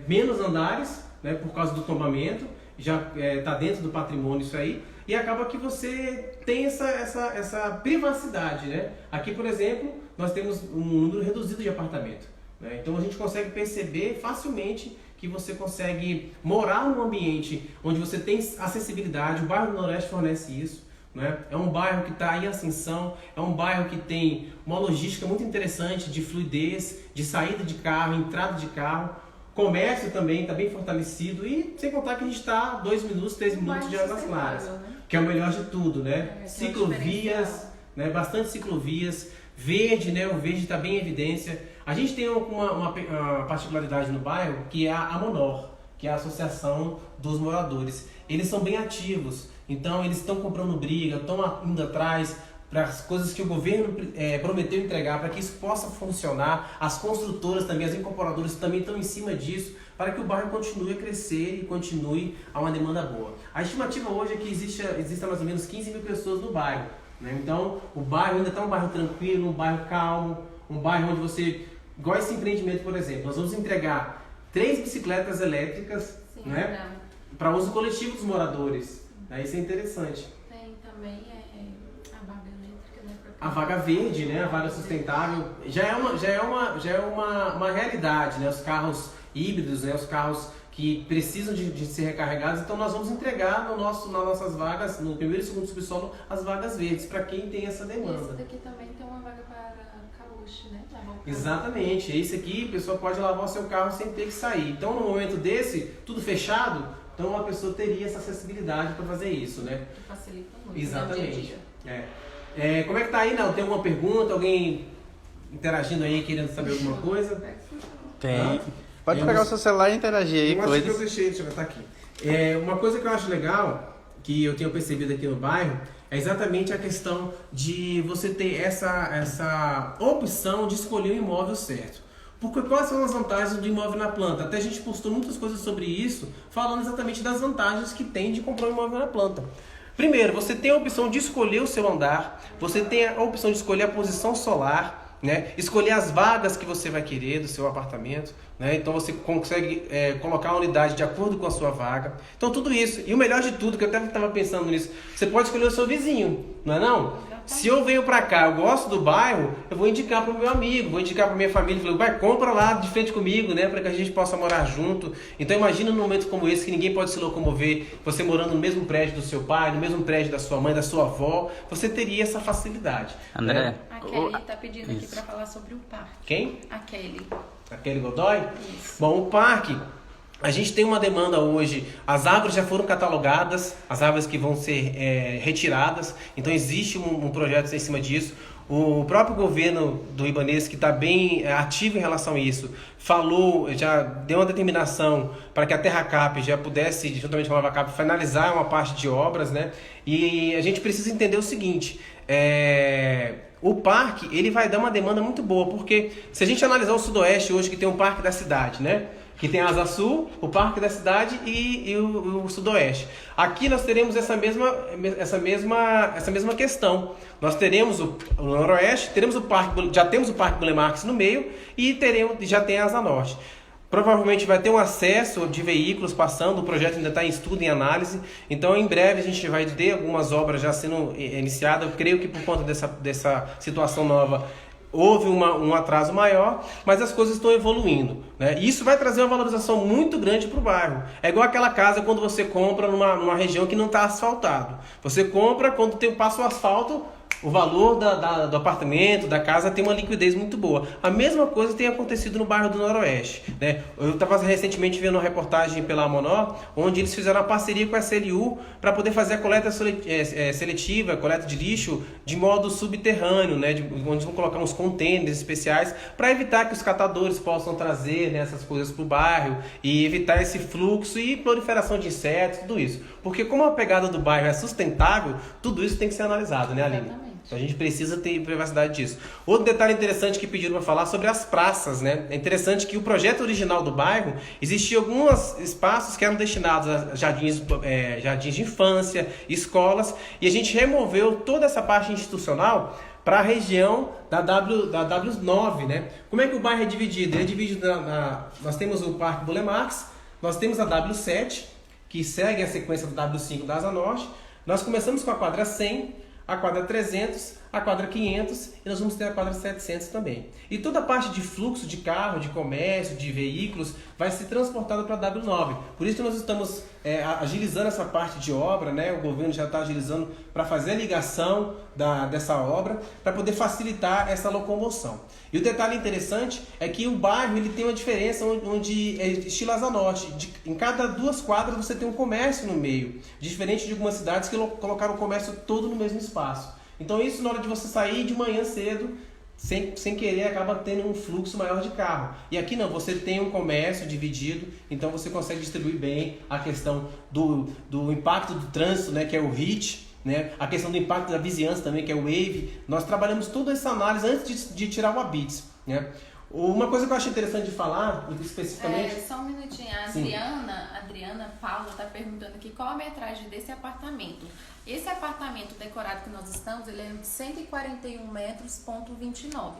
menos andares, né, por causa do tombamento, já está dentro do patrimônio isso aí, e acaba que você tem essa privacidade, né? Aqui, por exemplo, nós temos um número reduzido de apartamento, né? Então a gente consegue perceber facilmente que você consegue morar num ambiente onde você tem acessibilidade. O bairro do Noroeste fornece isso, né? É um bairro que está em ascensão, é um bairro que tem uma logística muito interessante de fluidez, de saída de carro, entrada de carro. Comércio também está bem fortalecido e sem contar que a gente está 2 minutos, 3 minutos de Águas Claras, né? Que é o melhor de tudo, né? Ciclovias, né? Bastante ciclovias, verde, né? O verde está bem em evidência. A gente tem uma particularidade no bairro que é a AMONOR, que é a Associação dos Moradores. Eles são bem ativos, então eles estão comprando briga, estão indo atrás para as coisas que o governo prometeu entregar, para que isso possa funcionar. As construtoras também, as incorporadoras também estão em cima disso, para que o bairro continue a crescer e continue a uma demanda boa. A estimativa hoje é que exista mais ou menos 15 mil pessoas no bairro, né? Então, o bairro ainda está um bairro tranquilo, um bairro calmo, um bairro onde você igual esse empreendimento, por exemplo, nós vamos entregar 3 bicicletas elétricas, Sim, né, para uso coletivo dos moradores. Isso é interessante. Tem também a vaga elétrica, né? A vaga verde, né, a vaga sustentável, já é uma realidade, né, os carros híbridos, né, os carros que precisam de ser recarregados, então nós vamos entregar nas nossas vagas, no primeiro e segundo subsolo, as vagas verdes, para quem tem essa demanda. Esse daqui também tem uma vaga para caluche, né? Exatamente, esse aqui a pessoa pode lavar o seu carro sem ter que sair. Então no momento desse, tudo fechado, então a pessoa teria essa acessibilidade para fazer isso, né? Que facilita muito. Exatamente. No dia a dia. Como é que tá aí, Não? Tem alguma pergunta? Alguém interagindo aí, querendo saber alguma coisa? Tem. Pode pegar o seu celular e interagir aí. Eu acho que eu deixei, deixa eu botar aqui. Uma coisa que eu acho legal, que eu tenho percebido aqui no bairro, é exatamente a questão de você ter essa opção de escolher o imóvel certo. Porque quais são as vantagens do imóvel na planta? Até a gente postou muitas coisas sobre isso, falando exatamente das vantagens que tem de comprar um imóvel na planta. Primeiro, você tem a opção de escolher o seu andar, você tem a opção de escolher a posição solar, né? Escolher as vagas que você vai querer do seu apartamento, né? Então você consegue colocar a unidade de acordo com a sua vaga. Então tudo isso, e o melhor de tudo, que eu até estava pensando nisso, você pode escolher o seu vizinho, não é não? Se eu venho pra cá, eu gosto do bairro, eu vou indicar pro meu amigo, vou indicar pra minha família, falei, vai, compra lá de frente comigo, né, para que a gente possa morar junto. Então imagina num momento como esse, que ninguém pode se locomover, você morando no mesmo prédio do seu pai, no mesmo prédio da sua mãe, da sua avó, você teria essa facilidade. André? Né? A Kelly tá pedindo aqui para falar sobre o parque. Quem? A Kelly. A Kelly Godoy? Isso. Bom, o parque, a gente tem uma demanda hoje, as árvores já foram catalogadas, as árvores que vão ser retiradas, então existe um projeto em cima disso. O próprio governo do Ibanez, que está bem ativo em relação a isso, falou, já deu uma determinação para que a Terracap já pudesse, juntamente com a Lavacap, finalizar uma parte de obras, né? E a gente precisa entender o seguinte, o parque ele vai dar uma demanda muito boa, porque se a gente analisar o Sudoeste hoje, que tem um parque da cidade, né? Que tem a Asa Sul, o Parque da Cidade e o Sudoeste. Aqui nós teremos essa mesma questão. Nós teremos o Noroeste, teremos já temos o Parque Burle Marx no meio e já tem a Asa Norte. Provavelmente vai ter um acesso de veículos passando, o projeto ainda está em estudo, em análise. Então, em breve, a gente vai ter algumas obras já sendo iniciadas. Eu creio que por conta dessa situação nova, houve um atraso maior, mas as coisas estão evoluindo, né? E isso vai trazer uma valorização muito grande para o bairro. É igual aquela casa quando você compra numa região que não está asfaltado. Você compra, quando passa o asfalto, o valor do apartamento, da casa tem uma liquidez muito boa. A mesma coisa tem acontecido no bairro do Noroeste, né? Eu estava recentemente vendo uma reportagem pela Monó, onde eles fizeram uma parceria com a SLU para poder fazer a coleta seletiva, coleta de lixo de modo subterrâneo, né? Onde vão colocar uns contêineres especiais para evitar que os catadores possam trazer, né, essas coisas para o bairro e evitar esse fluxo e proliferação de insetos, tudo isso. Porque como a pegada do bairro é sustentável, tudo isso tem que ser analisado, né, Aline? Exatamente. Então a gente precisa ter privacidade disso. Outro detalhe interessante que pediram para falar sobre as praças, né? É interessante que o projeto original do bairro, existia alguns espaços que eram destinados a jardins de infância, escolas, e a gente removeu toda essa parte institucional para a região da W9, né? Como é que o bairro é dividido? Ele é dividido nós temos o Parque Burle Marx, nós temos a W7, que segue a sequência do W5 da Asa Norte. Nós começamos com a quadra 100, a quadra 300, a quadra 500 e nós vamos ter a quadra 700 também. E toda a parte de fluxo de carro, de comércio, de veículos vai ser transportada para a W9. Por isso que nós estamos agilizando essa parte de obra, né? O governo já está agilizando para fazer a ligação dessa obra, para poder facilitar essa locomoção. E o detalhe interessante é que o bairro ele tem uma diferença onde é estilo Asa Norte. Em cada 2 quadras você tem um comércio no meio, diferente de algumas cidades que colocaram o comércio todo no mesmo espaço. Então isso, na hora de você sair de manhã cedo, sem querer, acaba tendo um fluxo maior de carro. E aqui não, você tem um comércio dividido, então você consegue distribuir bem a questão do impacto do trânsito, né, que é o HIT, né, a questão do impacto da vizinhança também, que é o WAVE. Nós trabalhamos toda essa análise antes de tirar o ABITS, né? Uma coisa que eu acho interessante de falar, especificamente... Só um minutinho, a Adriana Paula está perguntando aqui qual a metragem desse apartamento. Esse apartamento decorado que nós estamos, ele é de 141 metros, ponto 29.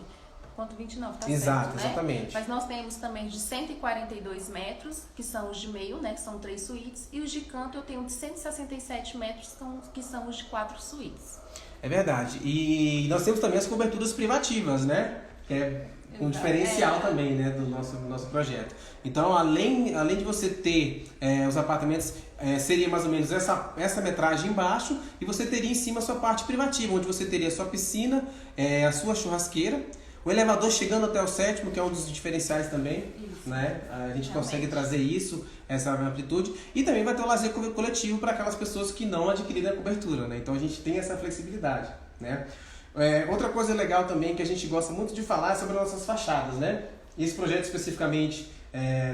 quanto 29, tá Exato, certo, né? exatamente. Mas nós temos também de 142 metros, que são os de meio, né, que são 3 suítes, e os de canto eu tenho de 167 metros, que são os de 4 suítes. É verdade. E nós temos também as coberturas privativas, né? Que é um diferencial também, né, do nosso projeto. Então, além de você ter os apartamentos, seria mais ou menos essa metragem embaixo, e você teria em cima a sua parte privativa, onde você teria a sua piscina, a sua churrasqueira, o elevador chegando até o 7º, que é um dos diferenciais também. Isso. Né? A gente consegue trazer isso, essa amplitude, e também vai ter o lazer coletivo para aquelas pessoas que não adquiriram a cobertura, né? Então a gente tem essa flexibilidade, né? Outra coisa legal também que a gente gosta muito de falar é sobre as nossas fachadas, né? Esse projeto especificamente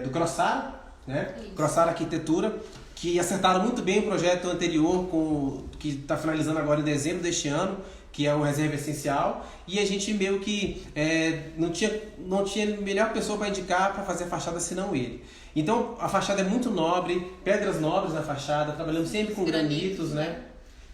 do Crossara, né? Crossara Arquitetura, que acertaram muito bem o projeto anterior, que está finalizando agora em dezembro deste ano, que é o Reserva Essencial, e a gente meio que não tinha melhor pessoa para indicar para fazer a fachada senão ele. Então a fachada é muito nobre, pedras nobres na fachada, trabalhamos sempre com granitos, né?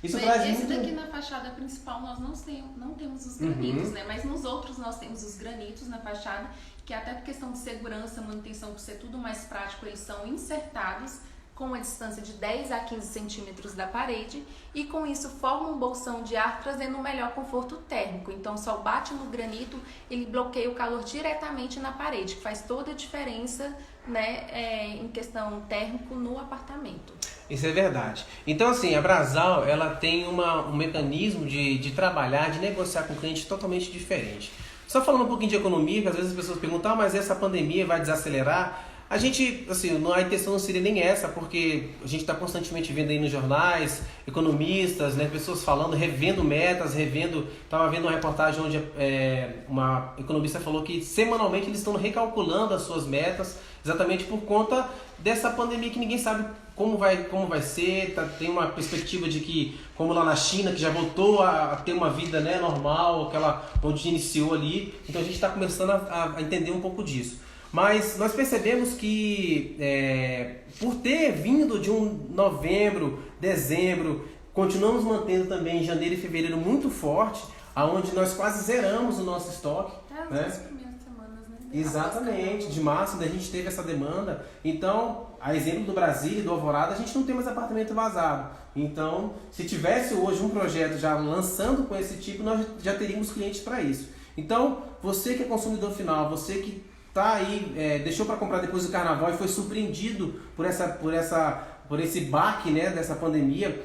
Isso traz esse muito... daqui na fachada principal nós não temos os granitos, né? Mas nos outros nós temos os granitos na fachada, que até por questão de segurança, manutenção, por ser tudo mais prático, eles são insertados com uma distância de 10 a 15 centímetros da parede, e com isso forma um bolsão de ar, trazendo um melhor conforto térmico. Então o sol bate no granito, ele bloqueia o calor diretamente na parede, que faz toda a diferença, né, em questão térmico no apartamento. Isso é verdade. Então, assim, a Brasal, ela tem um mecanismo de trabalhar, de negociar com o cliente totalmente diferente. Só falando um pouquinho de economia, que às vezes as pessoas perguntam, mas essa pandemia vai desacelerar? A gente, assim, a intenção não seria nem essa, porque a gente está constantemente vendo aí nos jornais, economistas, né, pessoas falando, revendo metas, estava vendo uma reportagem onde uma economista falou que semanalmente eles estão recalculando as suas metas, exatamente por conta dessa pandemia que ninguém sabe como vai ser, tem uma perspectiva de que, como lá na China, que já voltou a ter uma vida, né, normal, aquela onde iniciou ali, então a gente está começando a entender um pouco disso. Mas nós percebemos que, por ter vindo de um novembro, dezembro, continuamos mantendo também em janeiro e fevereiro muito forte, aonde nós quase zeramos o nosso estoque. Nas primeiras semanas, né? Exatamente, de março a gente teve essa demanda. Então, a exemplo do Brasília e do Alvorada, a gente não tem mais apartamento vazado. Então, se tivesse hoje um projeto já lançando com esse tipo, nós já teríamos clientes para isso. Então, você que é consumidor final, você que tá aí, deixou para comprar depois do carnaval e foi surpreendido por esse baque, né, dessa pandemia,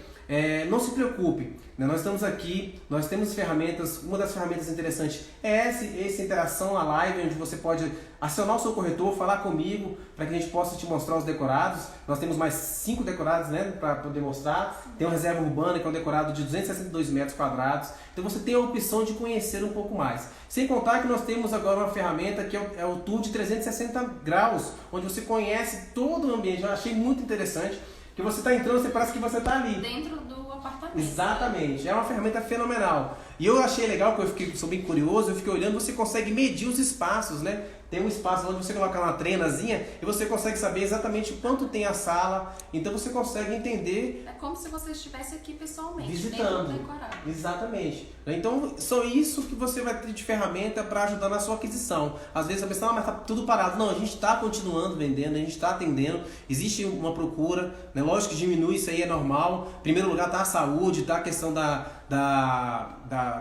não se preocupe, né? Nós estamos aqui, nós temos ferramentas. Uma das ferramentas interessantes é essa interação, a live, onde você pode acionar o seu corretor, falar comigo, para que a gente possa te mostrar os decorados. Nós temos mais 5 decorados, né, para poder mostrar. Tem uma reserva urbana, que é um decorado de 262 metros quadrados. Então você tem a opção de conhecer um pouco mais. Sem contar que nós temos agora uma ferramenta que é o Tour de 360 graus, onde você conhece todo o ambiente. Eu achei muito interessante, que você está entrando, você parece que você está ali. Dentro do apartamento. Exatamente, é uma ferramenta fenomenal. E eu achei legal, porque eu sou bem curioso, eu fiquei olhando, você consegue medir os espaços, né? Tem um espaço onde você coloca uma trenazinha e você consegue saber exatamente quanto tem a sala. Então você consegue entender. É como se você estivesse aqui pessoalmente, visitando. dentro do decorado. Exatamente. Então, só isso que você vai ter de ferramenta para ajudar na sua aquisição. Às vezes a pessoa, mas tá tudo parado. Não, a gente está continuando vendendo, a gente está atendendo. Existe uma procura, né? Lógico que diminui, isso aí é normal. Em primeiro lugar está a saúde, está a questão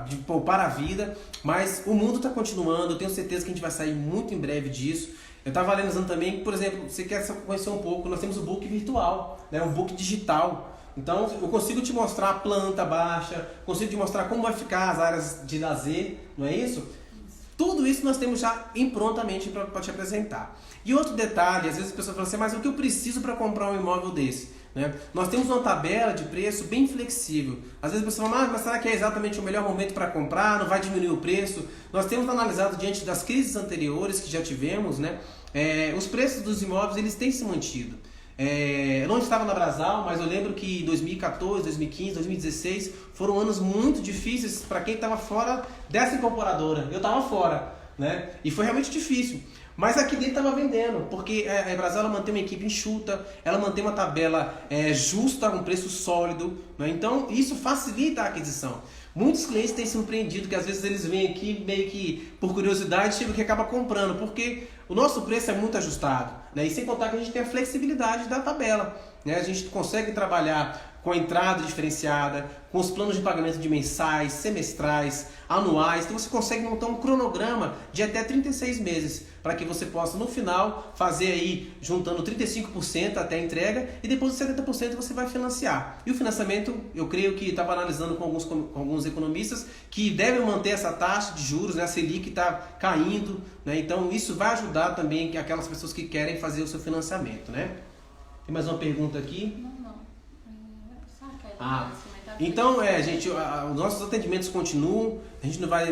de poupar a vida, mas o mundo está continuando. Eu tenho certeza que a gente vai sair muito em breve disso. Eu estava analisando também, por exemplo, você quer conhecer um pouco, nós temos o book virtual, né, um book digital. Então eu consigo te mostrar a planta baixa, consigo te mostrar como vai ficar as áreas de lazer, não é isso? Tudo isso nós temos já prontamente para te apresentar. E outro detalhe, às vezes as pessoas falam assim, mas o que eu preciso para comprar um imóvel desse? Né? Nós temos uma tabela de preço bem flexível. Às vezes a pessoa fala, mas será que é exatamente o melhor momento para comprar? Não vai diminuir o preço? Nós temos analisado diante das crises anteriores que já tivemos, né? Os preços dos imóveis eles têm se mantido. Eu não estava na Brasal, mas eu lembro que 2014, 2015, 2016 foram anos muito difíceis para quem estava fora dessa incorporadora. Eu estava fora, né? E foi realmente difícil. Mas aqui dentro estava vendendo, porque a Brasal ela mantém uma equipe enxuta, ela mantém uma tabela justa, um preço sólido, né? Então isso facilita a aquisição. Muitos clientes têm surpreendido que às vezes eles vêm aqui meio que por curiosidade, chegam que acaba comprando, porque o nosso preço é muito ajustado, né? E sem contar que a gente tem a flexibilidade da tabela, né? A gente consegue trabalhar com a entrada diferenciada, com os planos de pagamento de mensais, semestrais, anuais. Então você consegue montar um cronograma de até 36 meses, para que você possa no final fazer aí, juntando 35% até a entrega, e depois os 70% você vai financiar. E o financiamento, eu creio que estava analisando com alguns economistas, que devem manter essa taxa de juros, né? A Selic está caindo, né? Então isso vai ajudar também aquelas pessoas que querem fazer o seu financiamento, né? Tem mais uma pergunta aqui? Então, gente, os nossos atendimentos continuam, a gente não vai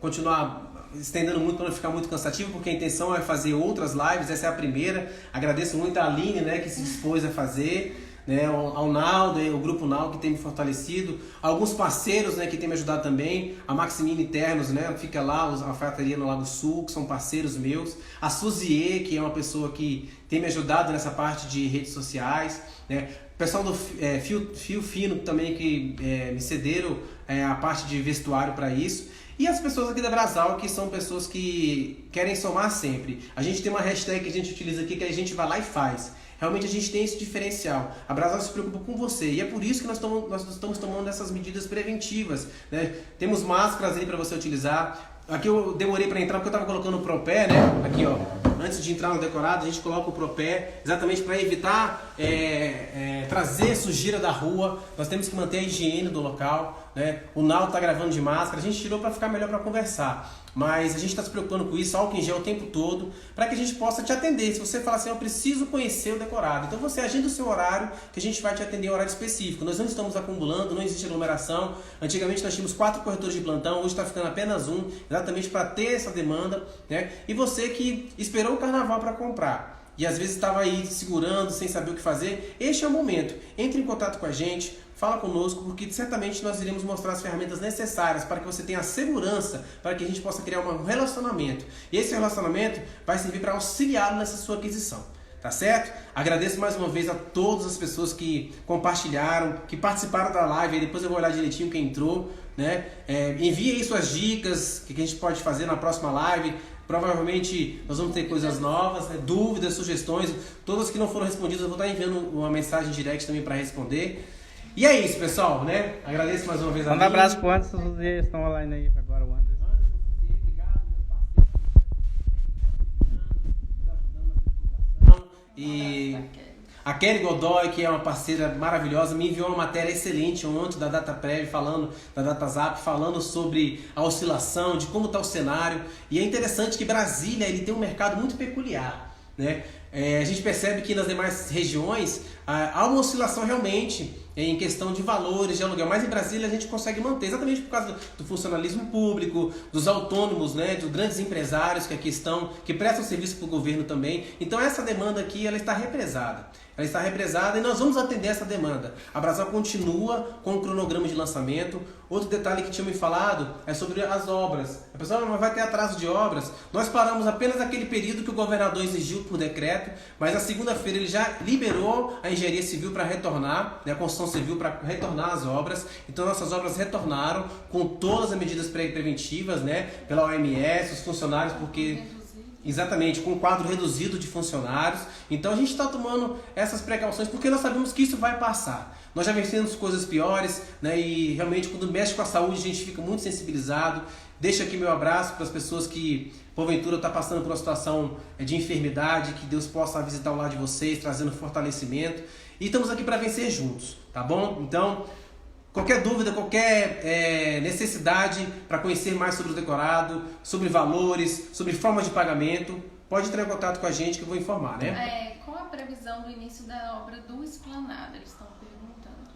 continuar estendendo muito para não ficar muito cansativo, porque a intenção é fazer outras lives, essa é a primeira. Agradeço muito a Aline, né, que se dispôs a fazer, né, ao Naldo, o Grupo Naldo, que tem me fortalecido, alguns parceiros, né, que tem me ajudado também, a Maximine Internos, né, fica lá, a alfaiataria no Lago Sul, que são parceiros meus, a Suzie, que é uma pessoa que tem me ajudado nessa parte de redes sociais, né, o pessoal do Fio Fino também, que me cederam a parte de vestuário para isso. E as pessoas aqui da Brasal, que são pessoas que querem somar sempre. A gente tem uma hashtag que a gente utiliza aqui, que a gente vai lá e faz. Realmente a gente tem esse diferencial. A Brasal se preocupa com você. E é por isso que nós estamos tomando essas medidas preventivas, né? Temos máscaras aí para você utilizar. Aqui eu demorei para entrar porque eu estava colocando o Propé, né? Aqui, ó. Antes de entrar no decorado, a gente coloca o Propé exatamente para evitar trazer sujeira da rua. Nós temos que manter a higiene do local, né? O Naldo está gravando de máscara. A gente tirou para ficar melhor para conversar. Mas a gente está se preocupando com isso, álcool em gel o tempo todo, para que a gente possa te atender. Se você falar assim, eu preciso conhecer o decorado, então você agenda o seu horário, que a gente vai te atender em horário específico. Nós não estamos acumulando, não existe aglomeração. Antigamente nós tínhamos 4 corretores de plantão, hoje está ficando apenas um, exatamente para ter essa demanda, né? E você que esperou o carnaval para comprar e às vezes estava aí segurando, sem saber o que fazer, este é o momento. Entre em contato com a gente, fala conosco, porque certamente nós iremos mostrar as ferramentas necessárias para que você tenha a segurança, para que a gente possa criar um relacionamento. E esse relacionamento vai servir para auxiliá-lo nessa sua aquisição. Tá certo? Agradeço mais uma vez a todas as pessoas que compartilharam, que participaram da live. Aí depois eu vou olhar direitinho quem entrou, né? Envie aí suas dicas, o que a gente pode fazer na próxima live. Provavelmente nós vamos ter coisas novas, né? Dúvidas, sugestões. Todas que não foram respondidas eu vou estar enviando uma mensagem direct também para responder. E é isso, pessoal, né? Agradeço mais uma vez a Manda um abraço pro Anderson, vocês estão online aí agora, o Anderson. Obrigado, meu parceiro. E a Kelly Godoy, que é uma parceira maravilhosa, me enviou uma matéria excelente ontem da DataPrev, da DataZap, falando sobre a oscilação, de como está o cenário. E é interessante que Brasília ele tem um mercado muito peculiar, né? A gente percebe que nas demais regiões há uma oscilação realmente em questão de valores de aluguel, mas em Brasília a gente consegue manter, exatamente por causa do funcionalismo público, dos autônomos, né, dos grandes empresários que aqui estão, que prestam serviço para o governo também. Então essa demanda aqui ela está represada. Ela está represada e nós vamos atender essa demanda. A Brasal continua com o cronograma de lançamento. Outro detalhe que tinha me falado é sobre as obras. A pessoa não vai ter atraso de obras. Nós paramos apenas aquele período que o governador exigiu por decreto, mas na segunda-feira ele já liberou a engenharia civil para retornar, né, a construção civil para retornar as obras. Então nossas obras retornaram com todas as medidas preventivas, né, pela OMS, os funcionários, porque... Exatamente, com um quadro reduzido de funcionários. Então a gente está tomando essas precauções porque nós sabemos que isso vai passar. Nós já vencemos coisas piores, né? E realmente quando mexe com a saúde a gente fica muito sensibilizado. Deixo aqui meu abraço para as pessoas que porventura estão passando por uma situação de enfermidade, que Deus possa visitar o lado de vocês, trazendo fortalecimento. E estamos aqui para vencer juntos, tá bom? Então... qualquer dúvida, qualquer necessidade para conhecer mais sobre o decorado, sobre valores, sobre formas de pagamento, pode entrar em contato com a gente que eu vou informar, né? Qual a previsão do início da obra do Esplanada? Eles estão perguntando.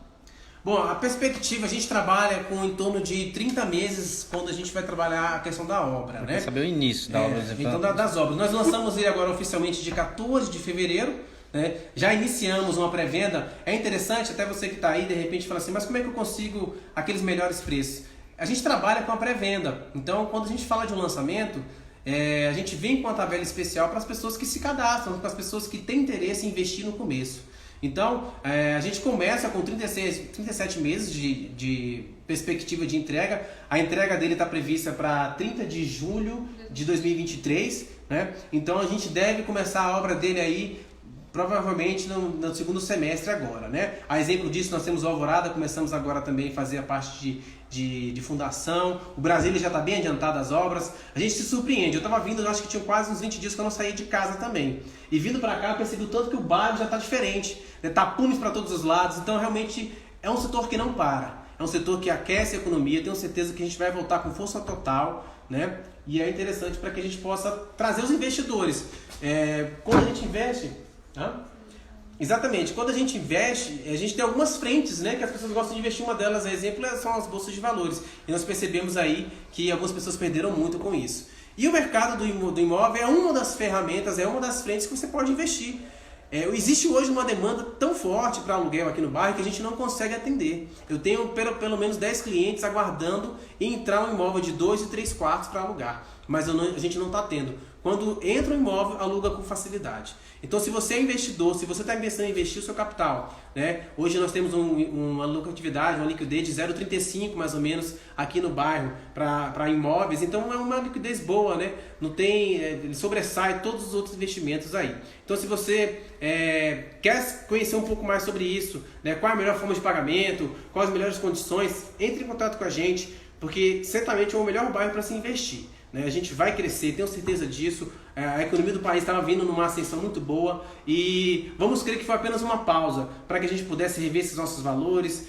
Bom, a perspectiva, a gente trabalha com em torno de 30 meses quando a gente vai trabalhar a questão da obra, né? Quer saber o início da obra. Então, das obras. Nós lançamos ele agora oficialmente dia 14 de fevereiro, né? Já iniciamos uma pré-venda. É interessante, até você que está aí, de repente fala assim, mas como é que eu consigo aqueles melhores preços? A gente trabalha com a pré-venda. Então, quando a gente fala de um lançamento, a gente vem com uma tabela especial para as pessoas que se cadastram, para as pessoas que têm interesse em investir no começo. Então, a gente começa com 37 meses de perspectiva de entrega. A entrega dele está prevista para 30 de julho de 2023, né? Então a gente deve começar a obra dele aí provavelmente no segundo semestre agora, né? A exemplo disso, nós temos o Alvorada, começamos agora também a fazer a parte de fundação. O Brasília já está bem adiantado as obras. A gente se surpreende. Eu estava vindo, eu acho que tinha quase uns 20 dias que eu não saía de casa também. E vindo para cá, eu percebi o tanto que o bairro já está diferente, né? Tapumes para todos os lados. Então, realmente, é um setor que não para. É um setor que aquece a economia. Tenho certeza que a gente vai voltar com força total, né? E é interessante para que a gente possa trazer os investidores. Quando a gente investe... Exatamente, quando a gente investe, a gente tem algumas frentes, né, que as pessoas gostam de investir. Uma delas, exemplo, são as bolsas de valores. E nós percebemos aí que algumas pessoas perderam muito com isso. E o mercado do imóvel é uma das ferramentas, é uma das frentes que você pode investir. Existe hoje uma demanda tão forte para aluguel aqui no bairro que a gente não consegue atender. Eu tenho pelo menos 10 clientes aguardando entrar um imóvel de 2 e 3 quartos para alugar. Mas a gente não está tendo. Quando entra um imóvel, aluga com facilidade. Então, se você é investidor, se você está pensando em investir o seu capital, né? Hoje nós temos uma lucratividade, uma liquidez de 0,35 mais ou menos aqui no bairro para imóveis. Então, é uma liquidez boa, né? Não tem, ele sobressai todos os outros investimentos aí. Então, se você quer conhecer um pouco mais sobre isso, né? Qual é a melhor forma de pagamento, quais as melhores condições, entre em contato com a gente, porque certamente é o melhor bairro para se investir. A gente vai crescer, tenho certeza disso. A economia do país estava vindo numa ascensão muito boa e vamos crer que foi apenas uma pausa para que a gente pudesse rever esses nossos valores,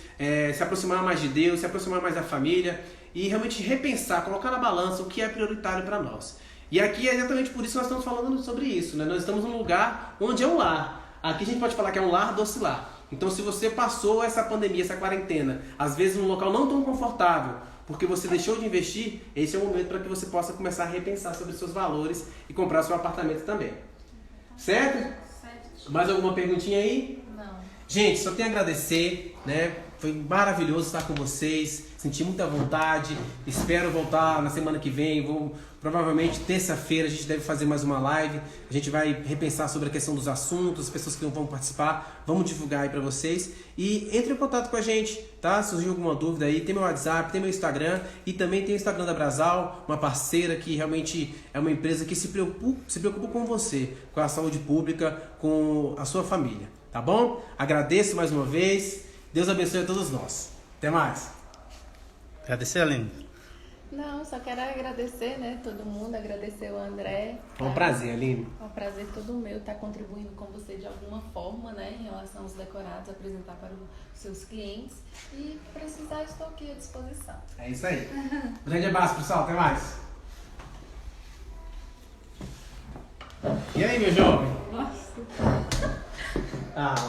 se aproximar mais de Deus, se aproximar mais da família e realmente repensar, colocar na balança o que é prioritário para nós. E aqui é exatamente por isso que nós estamos falando sobre isso, né? Nós estamos num lugar onde é um lar. Aqui a gente pode falar que é um lar doce lar. Então, se você passou essa pandemia, essa quarentena, às vezes num local não tão confortável, porque você deixou de investir, esse é o momento para que você possa começar a repensar sobre os seus valores e comprar seu apartamento também. Certo? Certo. Mais alguma perguntinha aí? Não. Gente, só tenho a agradecer, né? Foi maravilhoso estar com vocês, senti muita vontade, espero voltar na semana que vem, provavelmente terça-feira a gente deve fazer mais uma live, a gente vai repensar sobre a questão dos assuntos, as pessoas que não vão participar, vamos divulgar aí pra vocês e entre em contato com a gente, tá? Surgiu alguma dúvida aí, tem meu WhatsApp, tem meu Instagram e também tem o Instagram da Brasal, uma parceira que realmente é uma empresa que se preocupa com você, com a saúde pública, com a sua família, tá bom? Agradeço mais uma vez. Deus abençoe a todos nós. Até mais. Agradecer, Aline. Não, só quero agradecer, né, todo mundo, agradecer o André. Foi um prazer, Aline. É um prazer todo meu estar contribuindo com você de alguma forma, né, em relação aos decorados, apresentar para os seus clientes. E precisar, estou aqui à disposição. É isso aí. Grande abraço, pessoal. Até mais. E aí, meu jovem? Nossa. Ah.